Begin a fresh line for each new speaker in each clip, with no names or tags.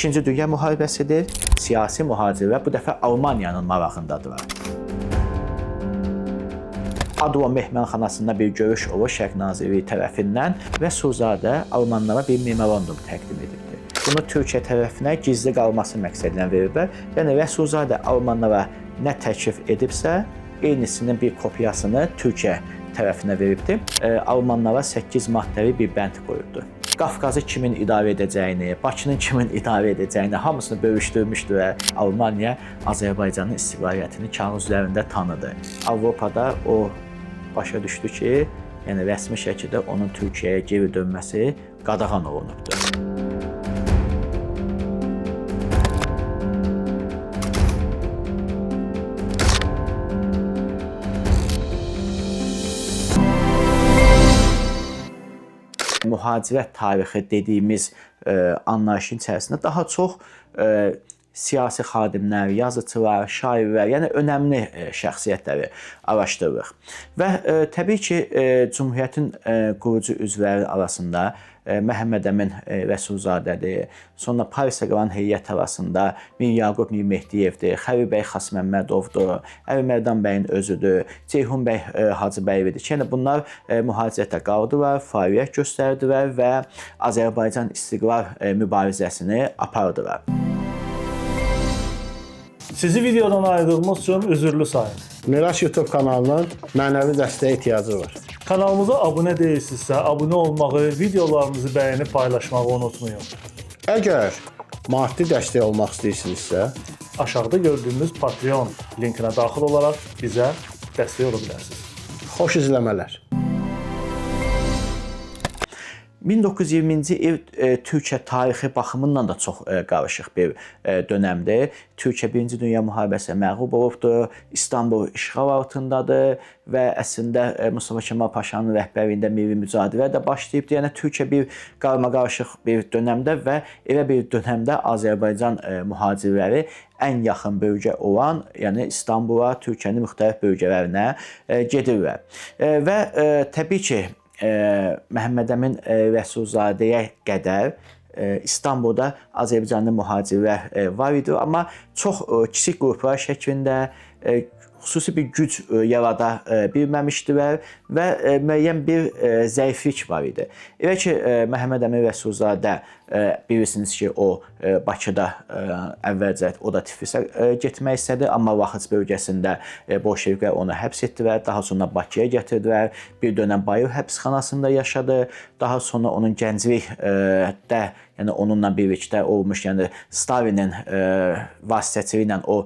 İkinci Dünya müharibəsidir. Siyasi mühacirlər bu dəfə Almaniyanın marağındadılar. Advo mehmanxanasında bir görüş olur Şərq Nazirliyi tərəfindən və Suzadə Almanlara bir memorandum təqdim edibdir. Bunu Türkiyə tərəfinə gizli qalması məqsədilə veriblər. Yəni Rəsulzadə Almanlara nə təklif edibsə, eynisinin bir kopyasını Türkiyə tərəfinə veribdir. Almanlara 8 maddəli bir bənd qoyubdur. Qafqazı kimin idarə edəcəyini, Bakının kimin idarə edəcəyini hamısını bölüşdürmüşdür. Almaniya Azərbaycanın istiqlaliyyətini kağız üzərində tanıdı. Avropada o başa düşdü ki, yəni rəsmi şəkildə onun Türkiyəyə geri dönməsi qadağan olunubdur. Mühacirət tarixi dediyimiz anlayışın içərisində daha çox siyasi xadimlər, yazıçılar, şairlər, yəni önəmli şəxsiyyətləri araşdırırıq. Və təbii ki, Cümhuriyyətin qurucu üzvləri arasında Məhəmməd Əmin Rəsulzadədir, sonra Parisə qalan heyət arasında Mir Yaqub Mir Mehdiyevdir, Xəvi bəy Xasməmmədovdur, Əli Mərdan bəyin özüdür, Ceyhun bəy Hacıbəyevidir ki, yəni bunlar mühacirətə qaldılar, fəaliyyət göstərdilər və Azərbaycan istiqlal mübarizəsini apardılar.
Sizi videodan ayırdığımız üçün üzürlü sayın.
Miraç YouTube kanalının mənəvi dəstəyə ehtiyacı var.
Kanalımıza abunə deyilsinizsə, abunə olmağı, videolarımızı bəyənib paylaşmağı unutmayın.
Əgər maddi dəstək olmaq istəyirsinizsə,
Aşağıda gördüyünüz Patreon linkinə daxil olaraq bizə dəstək ola bilərsiniz.
xoş izləmələr.
1920-ci il Türkiyə tarixi baxımından da çox qarışıq bir dönəmdir. Türkiyə 1-ci Dünya müharibəsinə məğlub olubdur, İstanbul işğal altındadır və əslində Mustafa Kemal Paşanın rəhbərliyində milli mücadilə də başlayıbdır. Yəni Türkiyə bir qarmaqarışıq bir dönəmdə və elə bir dönəmdə Azərbaycan mühacirləri ən yaxın bölgə olan, yəni İstanbula, Türkiyənin müxtəlif bölgələrinə gedirlər. Və təbii ki, Məhəmməd Əmin Rəsulzadəyə qədər İstanbulda Azərbaycanlı mühacirlər var idi, amma çox kiçik qruplar şəklində xüsusi bir güc yarada bilməmişdilər və müəyyən bir zəiflik var idi. Elə ki, Məhəmməd Əmin Rəsulzadə bilirsiniz ki, o Bakıda əvvəlcə o da Tiflisə getmək istədi, amma Vaxıc bölgəsində bolşeviklər onu həbs etdilər, daha sonra Bakıya gətirdilər, bir dönəm Bayır həbsxanasında yaşadı, daha sonra onun gənclikdə, yəni onunla birlikdə olmuş, yəni Stalinin vasitəçiliyi ilə o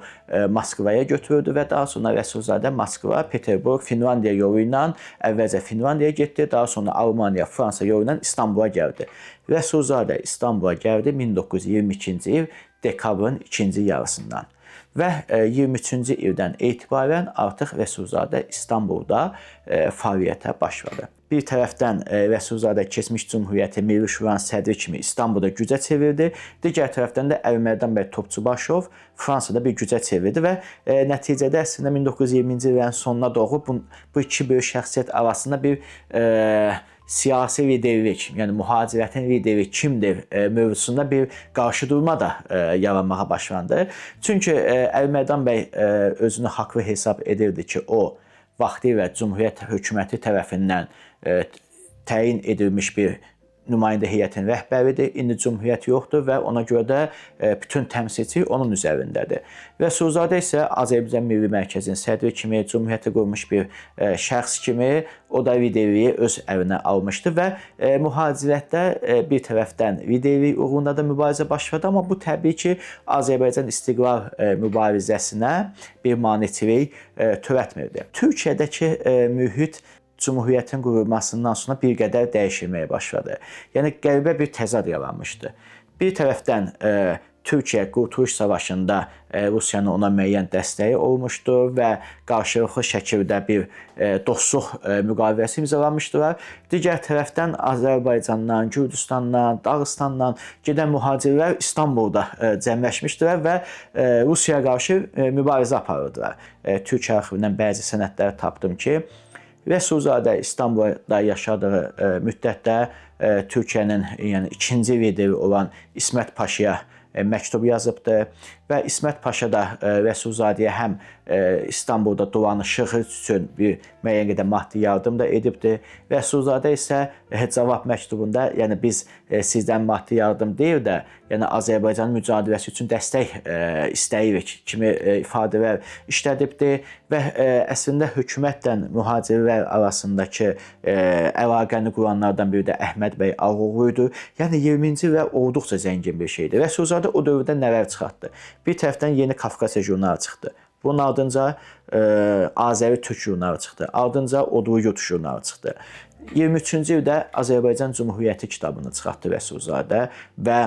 Moskvaya götürüldü və daha sonra Rəsulzadə Moskva, Peterburq, Finlandiya yolu ilə əvvəlcə Finlandiyaya getdi, daha sonra Almaniya, Fransa yolu ilə İstanbula gəldi. Rəsulzadə İstanbula gəldi 1922-ci il dekabrın ikinci yarısından və 23-cü ildən etibarən artıq Rəsulzadə İstanbulda fəaliyyətə başladı. Bir tərəfdən Rəsulzadə keçmiş Cümhuriyyəti Milli Şuranın sədri kimi İstanbulda gücə çevirdi. Digər tərəfdən də Əli Mərdan bəy Topçubaşov Fransada bir gücə çevirdi və nəticədə əslində 1920-ci illərin sonuna doğru bu iki böyük şəxsiyyət arasında bir siyasi liderlik, yəni mühacirətin lideri kimdir mövzusunda bir qarşıdurma da yaranmağa başlandı. Çünki Əli Mərdan bəy özünü haqlı hesab edirdi ki, o vaxtilə Cümhuriyyət hökuməti tərəfindən təyin edilmiş bir nümayəndə heyətin rəhbəridir. İndi Cümhuriyyət yoxdur və ona görə də bütün təmsilçilik onun üzərindədir. Rəsulzadə isə Azərbaycan Milli Mərkəzinin sədri kimi, Cümhuriyyəti qurmuş bir şəxs kimi o da liderliyi öz əlinə almışdı və mühacirətdə bir tərəfdən liderlik uğrunda da mübarizə başladı, amma bu təbii ki, Azərbaycan istiqlal mübarizəsinə bir maneçilik törətmirdi. Türkiyədəki mühit Cümhuriyyətin qurulmasından sonra bir qədər dəyişilməyə başladı. Yəni qəribə bir təzad yaranmışdı. Bir tərəfdən Türkiyə Qurtuluş Savaşında Rusiyanın ona müəyyən dəstəyi olmuşdu və qarşılıqlı şəkildə bir dostluq müqaviləsi imzalanmışdılar. Digər tərəfdən Azərbaycandan, Gürcüstandan, Dağıstandan gedən mühacirlər İstanbulda cəmləşmişdilər və Rusiyaya qarşı mübarizə aparırdılar. Türkiyə arxivindən bəzi sənədlər tapdım ki, Rəsulzadə İstanbulda yaşadığı müddətdə Türkiyənin yəni ikinci lideri olan İsmət Paşaya məktub yazıbdı və İsmət Paşa da Rəsulzadəyə həm İstanbulda dolanışıq üçün bir müəyyən qədər maddi yardım da edibdi. Rəsulzadə isə cavab məktubunda, yəni biz sizdən maddi yardım deyil də, yəni Azərbaycanın mücadiləsi üçün dəstək istəyirik kimi ifadələr işlədibdi və əslində hökumətlə mühacirlər arasındakı əlaqəni quranlardan biri də Əhməd bəy Ağoğlu idi. Yəni 20-ci və olduqca zəngin bir şeydir. Rəsulzadə o dövrdə nələr çıxartdı? Bir tərəfdən Yeni Kafkasya jurnalı çıxdı. Bunun ardınca Azəri Türk jurnalı çıxdı. Ardınca Odlu Yurt jurnalı çıxdı. 23-cü ildə Azərbaycan Cümhuriyyəti kitabını çıxartdı Rəsulzadə və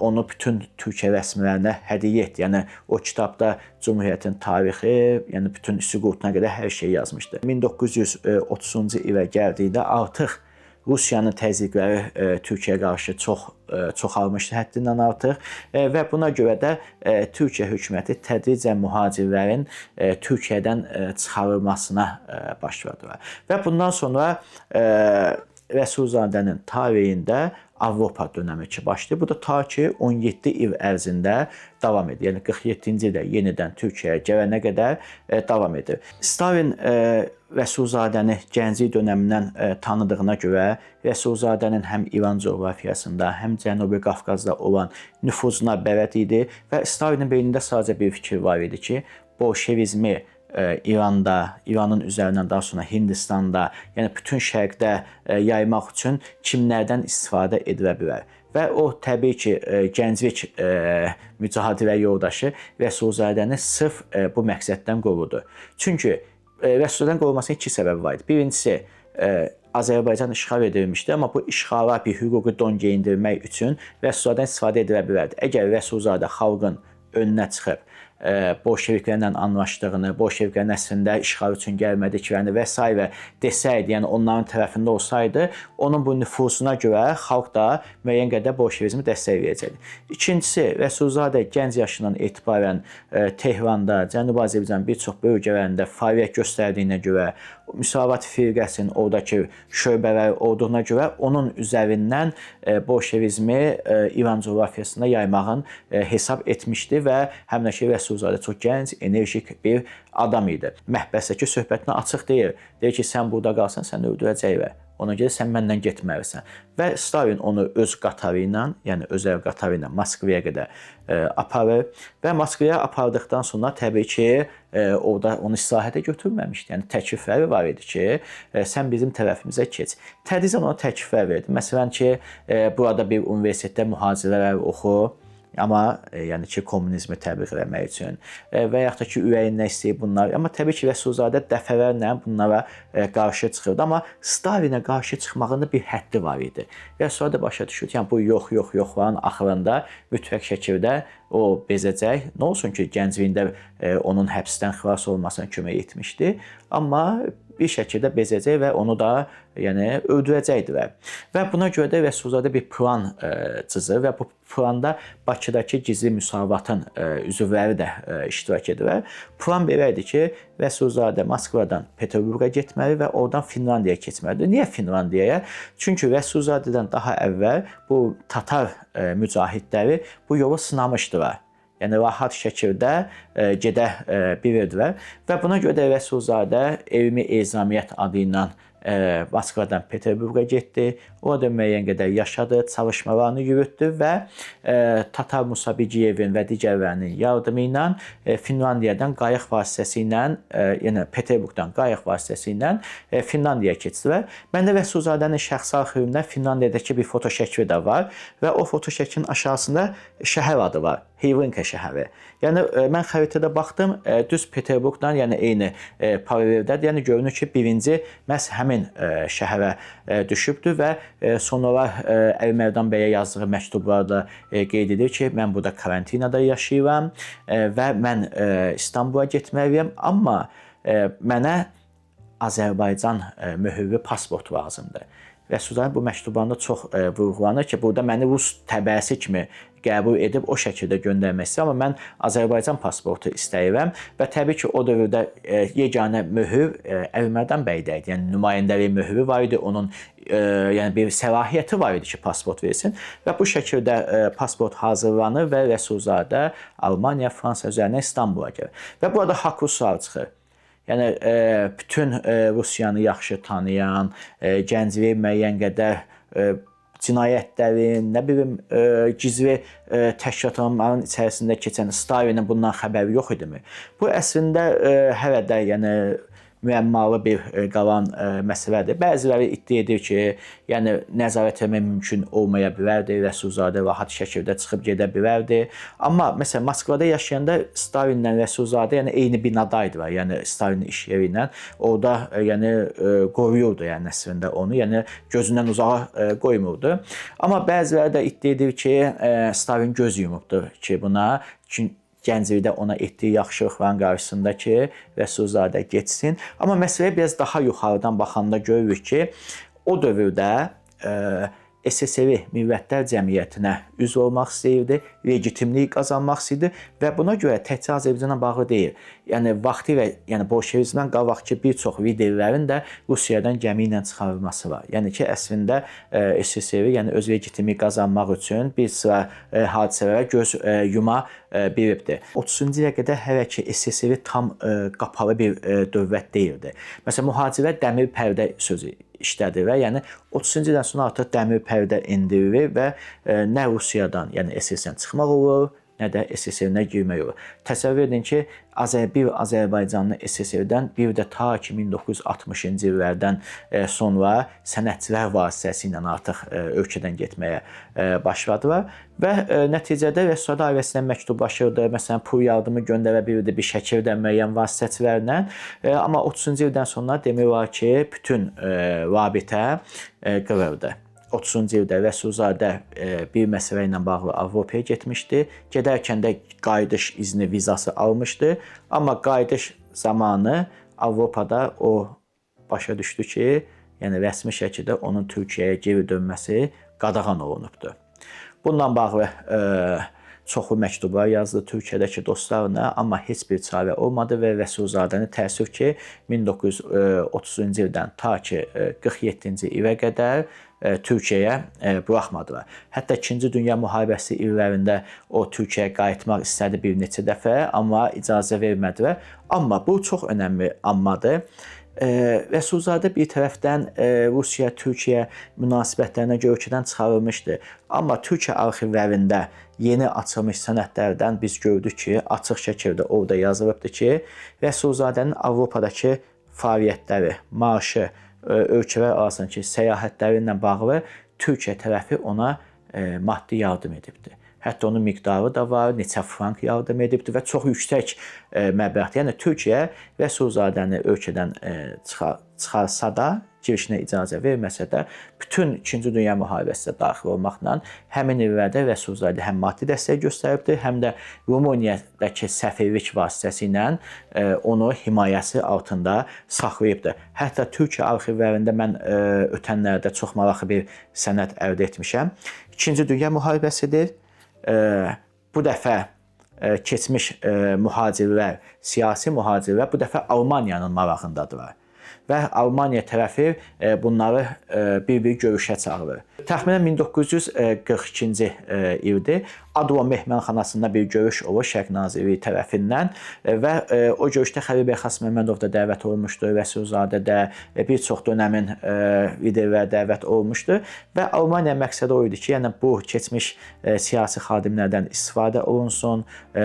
onu bütün Türkiyə rəsmilərinə hədiyyə etdi. Yəni o kitabda Cümhuriyyətin tarixi, yəni bütün süqutuna qədər hər şey yazmışdı. 1930-cu ilə gəldikdə artıq Rusiyanın təzyiqləri Türkiyəyə qarşı çoxalmışdı həddindən artıq və buna görə də Türkiyə hökuməti tədricən mühacirlərin Türkiyədən çıxarılmasına başladılar. Və bundan sonra Rəsulzadənin tarixində Avropa dönəmi ki başlayır. Bu da ta ki 17 il ərzində davam edir. Yəni 47-ci ildə yenidən Türkiyəyə gələnə qədər davam edir. Stalin Rəsulzadəni gənclik dönəmindən tanıdığına görə Rəsulzadənin həm İran coğrafiyasında, həm Cənubi Qafqazda olan nüfuzuna bələd idi və Stalinin beynində sadəcə bir fikir var idi ki, bolşevizmi İranda, İranın üzərindən daha sonra Hindistanda, yəni bütün şərqdə yaymaq üçün kimlərdən istifadə edilə bilər. Və o təbii ki, gənclik mücadilə yoldaşı Rəsulzadəni sırf bu məqsəddən qorudu. Çünki Rəsulzadənin qorunmasının iki səbəbi var idi. Birincisi, Azərbaycan işğal edilmişdi, amma bu işğala bir hüquqi don geyindirmək üçün Rəsulzadədən istifadə edilə bilərdi. Əgər Rəsulzadə xalqın önünə çıxıb bolşeviklərlə anlaşdığını, bolşeviklərin əslində işğal üçün gəlmədiklərini və s. desəydi, yəni onların tərəfində olsaydı, onun bu nüfuzuna görə xalq da müəyyən qədər bolşevizmi dəstəkləyəcəkdi. İkincisi, Rəsulzadə gənc yaşından etibarən Tehranda, Cənubi Azərbaycanın bir çox bölgələrində fəaliyyət göstərdiyinə görə, Müsavat firqəsinin oradakı şöbələri olduğuna görə onun üzərindən bolşevizmi İran coğrafiyasında yaymağın hesab etmişdi və həm də ki, Rəsulzadə çox gənc, enerjik bir adam idi. Məhbəsdəki söhbətinə açıq deyir. Deyir ki, sən burada qalsan, səni öldürəcəklər. Ona görə sən məndən getməlisən. Və Stalin onu öz qatarı ilə, yəni özəl qatarı ilə Moskvaya qədər aparır və Moskvaya apardıqdan sonra təbii ki, orada onu istirahətə götürməmişdi. Yəni təklifləri var idi ki, sən bizim tərəfimizə keç. Tədricən ona təkliflər verdi. Məsələn ki, burada bir universitetdə mühazirələr oxu, amma yəni ki, kommunizmi təbliğ etmək üçün və yaxud da ki, ürəyindən istəyir bunlar. Amma təbii ki, Rəsulzadə dəfələrlə bunlara qarşı çıxırdı. Amma Stalinə qarşı çıxmağında bir həddi var idi. Rəsulzadə başa düşürdü. Yəni bu yox-yox-yoxların axırında mütləq şəkildə o bezəcək. Nə olsun ki, gəncliyində onun həbsdən xilas olmasına kömək etmişdi. Amma bir şəkildə bezəcək və onu da yəni öldürəcəkdilər. Və buna görə də Rəsulzadə bir plan cızır və bu planda Bakıdakı gizli müsavatın üzvləri də iştirak edirlər. Plan belə idi ki, Rəsulzadə Moskvadan Peterburqa getməli və oradan Finlandiyaya keçməlidir. Niyə Finlandiyaya? Çünki Rəsulzadədən daha əvvəl bu Tatar mücahidləri bu yolu sınamışdılar. Yəni rahat şəkildə gedə bilirdilər və buna görə də Rəsulzadə Elmi Ezamiyyət adı ilə Moskvadan Peterburqa getdi. Orada müəyyən qədər yaşadı, çalışmalarını yürütdü və Tatar Musabiciyevin və digərlərinin yardımı ilə Finlandiyadan qayıq vasitəsilə, yəni Peterburqdan qayıq vasitəsilə Finlandiyaya keçdilər. Məndə Rəsulzadənin şəxsi arxivində Finlandiyadakı bir foto şəkli də var və o foto şəklinin aşağısında şəhər adı var. Heyvinka şəhəri. Yəni mən xəritədə baxdım, düz Peterburqdan, yəni eyni paraleldədir. Yəni görünür ki, birinci məhz həmin şəhərə düşübdür və sonra Əli Mərdan bəyə yazdığı məktublarda qeyd edir ki, mən burada karantinada yaşayıram və mən İstanbula getməliyəm, amma mənə Azərbaycan möhürlü pasport lazımdır. Rəsulzadə bu məktublarında çox vurğulanır ki, burada məni rus təbəəsi kimi qəbul edib o şəkildə göndərmək istəyir, amma mən Azərbaycan pasportu istəyirəm və təbii ki, o dövrdə yeganə möhür Əlimərdan bəydə idi. Yəni nümayəndəlik möhürü var idi, onun yəni bir səlahiyyəti var idi ki, pasport versin və bu şəkildə pasport hazırlanır və Rəsulzadə Almaniya, Fransa üzərinə İstanbula gəlir. Və burada haqlı sual çıxır. Yəni bütün Rusiyanı yaxşı tanıyan, Gəncəyə müəyyən qədər cinayətlərin, nə bilim, gizli təşkilatların içərisində keçən Stalinin bundan xəbəri yox idimi? Bu əslində hələ də yəni müəmmalı bir qalan məsələdir. Bəziləri iddia edir ki, yəni nəzarət etmək mümkün olmaya bilərdi, Rəsulzadə rahat şəkildə çıxıb gedə bilərdi. Amma məsələn Moskvada yaşayanda Stalinlə Rəsulzadə yəni eyni binadaydılar. Yəni Stalin iş yeri ilə orada yəni qoruyurdu yəni əslində onu, yəni gözündən uzağa qoymurdu. Amma bəziləri də iddia edir ki, Stalin göz yumubdu ki, buna Gəncədə ona etdiyi yaxşılıqların qarşısında ki, Rəsulzadə getsin. Amma məsələyə biraz daha yuxarıdan baxanda görürük ki, o dövrdə SSR Millətlər Cəmiyyətinə üzv olmaq istəyirdi, legitimlik qazanmaq istəyirdi və buna görə təkcə Azərbaycanla bağlı deyil. Yəni vaxtilə, yəni bolşevizmdən qabaqki bir çox liderlərin də Rusiyadan gəmi ilə çıxarılması var. Yəni ki, əslində SSR yəni öz legitimlik qazanmaq üçün bir sıra hadisələrə göz yuma bilibdir. 30-cu ilə qədər hələ ki SSR tam qapalı bir dövlət deyildi. Məsələn, mühacirlər dəmir pərdə sözü işlədir və yəni 30-cu ildən sonra artıq dəmir pərdə indirilir və nə Rusiyadan, yəni SSR-dən çıxmaq olur, nə də SSR-ə girmək olur. Təsəvvür edin ki, bir Azərbaycanlı SSR-dən bir də ta ki 1960-cı illərdən sonra sənətçilər vasitəsilə artıq ölkədən getməyə başladılar və nəticədə Rəsulzadə ailəsinə məktublaşırdı, məsələn, pul yardımı göndərə bilirdi bir şəkildə müəyyən vasitəçilərlə, amma 30-cu ildən sonra demək olar ki, bütün rabitə qırıldı. 30-cu ildə Rəsulzadə bir məsələ ilə bağlı Avropaya getmişdi. Gedərkən də qayıdış izni vizası almışdı. Amma qayıdış zamanı Avropada o başa düşdü ki, yəni rəsmi şəkildə onun Türkiyəyə geri dönməsi qadağan olunubdu. Bununla bağlı çoxlu məktublar yazdı Türkiyədəki dostlarına, amma heç bir çarə olmadı və Rəsulzadəni təəssüf ki, 1930-cu ildən ta ki 47-ci ilə qədər Türkiyəyə buraxmadılar. Hətta 2-ci Dünya müharibəsi illərində o Türkiyəyə qayıtmaq istədi bir neçə dəfə, amma icazə vermədilər. Amma bu çox önəmli ammadır. Rəsulzadə bir tərəfdən Rusiya-Türkiyə münasibətlərinə görə ölkədən çıxarılmışdı. Amma Türkiyə arxivlərində yeni açılmış sənədlərdən biz gördük ki, açıq şəkildə orada yazılıbdır ki, Rəsulzadənin Avropadakı fəaliyyətləri, maaşı, ölkələr arasındakı səyahətləri ilə bağlı Türkiyə tərəfi ona maddi yardım edibdir. Hətta onun miqdarı da var, neçə frank yardım edibdir və çox yüksək məbləğdə. Yəni Türkiyə Rəsulzadəni ölkədən çıxarsa da, girişinə icazə verməsə də, bütün 2-ci Dünya müharibəsinə daxil olmaqla həmin illərdə Rəsulzadə həm maddi dəstək göstəribdir, həm də Rumuniyadakı səfirlik vasitəsilə onu himayəsi altında saxlayıbdır. Hətta Türkiyə arxivlərində mən ötənlərdə çox maraqlı bir sənəd əldə etmişəm. 2-ci Dünya müharibəsidir. Bu dəfə keçmiş mühacirlər, siyasi mühacirlər bu dəfə Almaniyanın marağındadırlar. Və Almaniya tərəfi bunları bir-bir görüşə çağırır. Təxminən 1942-ci ildir. Advo mehmanxanasında bir görüş olur Şərq Nazirliyi tərəfindən və o görüşdə Xəlil Bəyxas Məmmədov da dəvət olunmuşdu, Rəsulzadə də, bir çox dönəmin liderləri dəvət olunmuşdu və Almaniya məqsədi o idi ki, yəni bu keçmiş siyasi xadimlərdən istifadə olunsun,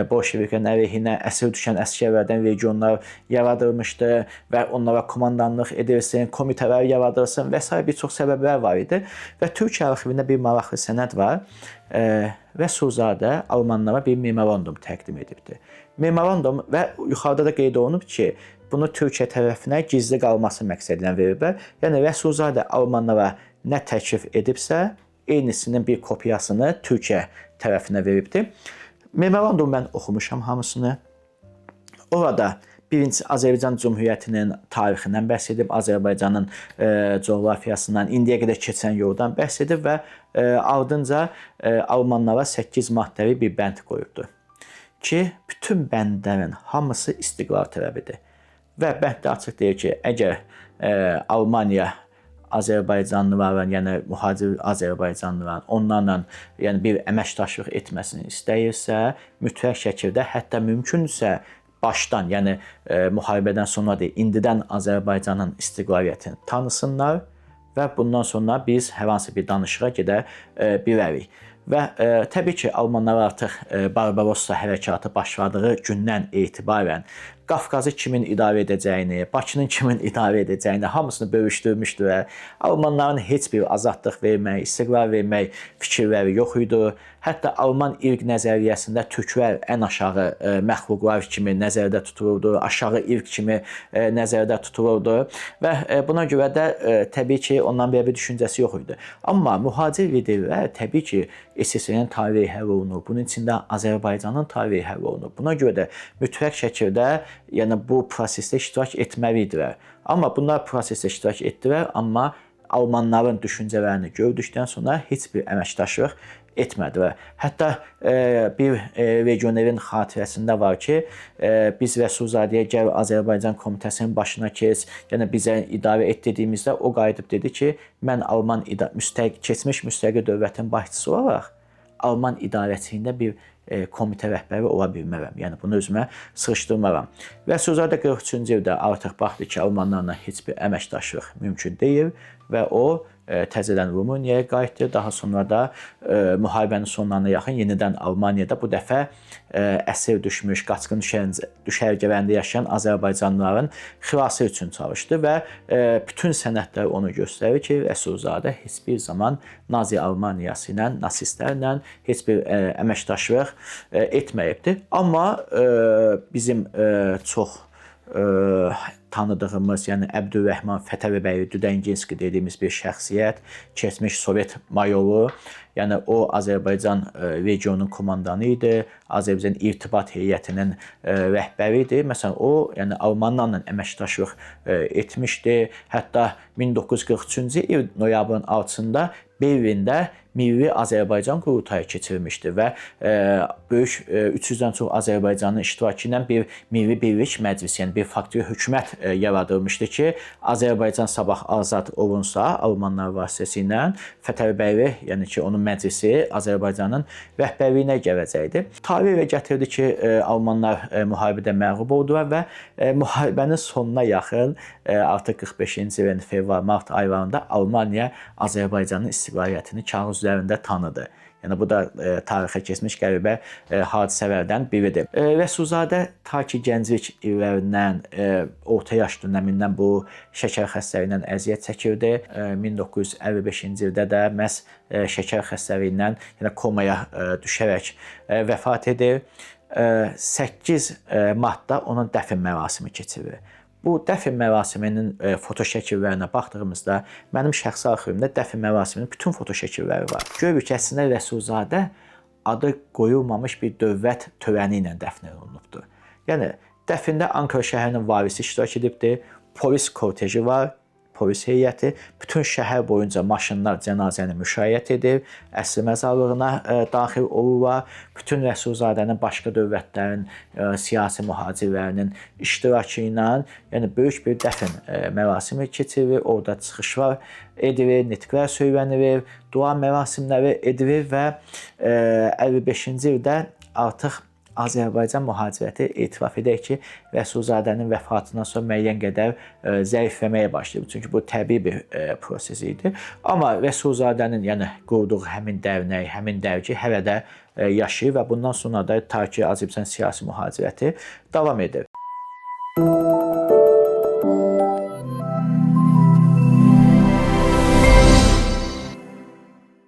bolşeviklərin əleyhinə əsir düşən əsgərlərdən regionlar yaradılmışdı və onlara komandanlıq edilsin, komitələr yaradılsın və s. bir çox səbəblər var idi və Türkiyə arxivində bir maraqlı sənəd var. Rəsulzadə almanlara bir memorandum təqdim edibdir. Memorandum və yuxarıda da qeyd olunub ki, bunu Türkiyə tərəfinə gizli qalması məqsədilə veriblər. Yəni Rəsulzadə almanlara nə təklif edibsə, eynisinin bir kopyasını Türkiyə tərəfinə veribdir. Memorandum mən oxumuşam hamısını. Orada Birinci Azərbaycan Cümhuriyyətinin tarixindən bəhs edib, Azərbaycanın coğrafiyasından, indiyə qədər keçən yoldan bəhs edib və ardınca almanlara 8 maddəli bir bənd qoyubdur ki, bütün bəndlərin hamısı istiqlal tələbidir. Və bənddə açıq deyir ki, əgər Almaniya Azərbaycanlıların, yəni mühacir Azərbaycanlıların onlarla yəni bir əməkdaşlıq etməsini istəyirsə, mütləq şəkildə, hətta mümkünsə başdan, yəni müharibədən sonra deyil, indidən Azərbaycanın istiqlaliyyətini tanısınlar və bundan sonra biz hər hansı bir danışığa gedə bilərik. Və təbii ki, almanlar artıq Barbarossa hərəkatı başladığı gündən etibarən Qafqazı kimin idarə edəcəyini, Bakının kimin idarə edəcəyini hamısını bölüşdürmüşdülər. Almanların heç bir azadlıq vermək, istiqlal vermək fikirləri yox idi. Hətta Alman irq nəzəriyyəsində türklər ən aşağı məxluqlar kimi nəzərdə tutulurdu, aşağı irq kimi nəzərdə tutulurdu və buna görə də təbii ki, ondan belə bir düşüncəsi yox idi. Amma mühacir liderlər təbii ki, SSR-nin tarihi həll olunur, bunun içində Azərbaycanın tarihi həll olunur. Buna görə də mütləq şəkildə yəni bu prosesdə iştirak etməlidirlər. Amma bunlar prosesdə iştirak etdilər, amma almanların düşüncələrini gördükdən sonra heç bir əməkdaşlıq etmədilər. Hətta bir legionerin xatirəsində var ki, biz Rəsulzadəyə gəl Azərbaycan komitəsinin başına keç, yəni bizə idarə et dediyimizdə o qayıdıb dedi ki, mən Alman keçmiş müstəqil dövlətin başçısı olaraq Alman idarəçiliyində bir komitə rəhbəri ola bilmərəm. Yəni bunu özümə sığışdırmaram. Rəsulzadə 43-cü ildə artıq baxdı ki, almanlarla heç bir əməkdaşlıq mümkün deyil və o təzədən Rumuniyaya qayıtdı. Daha sonra da müharibənin sonlarına yaxın yenidən Almaniyada bu dəfə əsir düşmüş, qaçqın düşərgələrində yaşayan Azərbaycanlıların xilası üçün çalışdı və bütün sənədlər onu göstərir ki, Rəsulzadə heç bir zaman Nazi Almaniyası ilə, nasistlərlə heç bir əməkdaşlıq etməyibdir. Amma bizim çox tanıdığımız, yəni Əbdülrəhman Fətəlibəy Düdənginski dediyimiz bir şəxsiyyət, keçmiş Sovet mayoru, yəni o Azərbaycan regionunun komandanı idi, Azərbaycan irtibat heyətinin rəhbəri idi. Məsələn, o yəni almanlarla əməkdaşlıq etmişdi. Hətta 1943-cü il noyabrın 6-da Berlində Milli Azərbaycan qurultayı keçirilmişdi və böyük 300-dən çox Azərbaycanın iştirakı ilə bir Milli Birlik Məclisi, yəni bir faktiki hökumət yaradılmışdı ki, Azərbaycan sabah azad olunsa, almanlar vasitəsilə Fətəlibəyli, yəni ki, onun məclisi Azərbaycanın rəhbərliyinə gələcəkdi. Tarix elə gətirdi ki, almanlar müharibədə məğlub oldular və müharibənin sonuna yaxın, artıq 45-ci ilin fevral-mart aylarında Almaniya Azərbaycanın istiqlaliyyətini kağız üzərində tanıdı. Yəni bu da tarixə keçmiş qəribə hadisələrdən biridir. Rəsulzadə ta ki gənclik illərindən, orta yaş dönəmindən bu şəkər xəstəliyindən əziyyət çəkirdi. 1955-ci ildə də məhz şəkər xəstəliyindən yəni komaya düşərək vəfat edir. 8 martda onun dəfn mərasimi keçirilir. Bu dəfn mərasiminin foto şəkillərinə baxdığımızda mənim şəxsi arxivimdə dəfn mərasiminin bütün foto şəkilləri var. Görürük ki, əslində Rəsulzadə adı qoyulmamış bir dövlət törəni ilə dəfn olunubdur. Yəni dəfndə Ankara şəhərinin valisi iştirak edibdir, polis korteji var, polis heyəti, bütün şəhər boyunca maşınlar cənazəni müşayiət edir, əsr məzarlığına daxil olurlar. Bütün Rəsulzadənin başqa dövlətlərin siyasi mühacirlərinin iştirakı ilə, yəni böyük bir dəfn mərasimi keçirilir, orada çıxışlar edilir, nitqlər söylənilir, dua mərasimləri edilir və 55-ci ildə artıq Azərbaycan mühacirəti etiraf edək ki, Rəsulzadənin vəfatından sonra müəyyən qədər zəifləməyə başlayıb. Çünki bu təbii bir proses idi. Amma Rəsulzadənin yəni qurduğu həmin dərnək, həmin dərgi hələ də yaşayır və bundan sonra da ta ki Azərbaycan siyasi mühacirəti davam edir.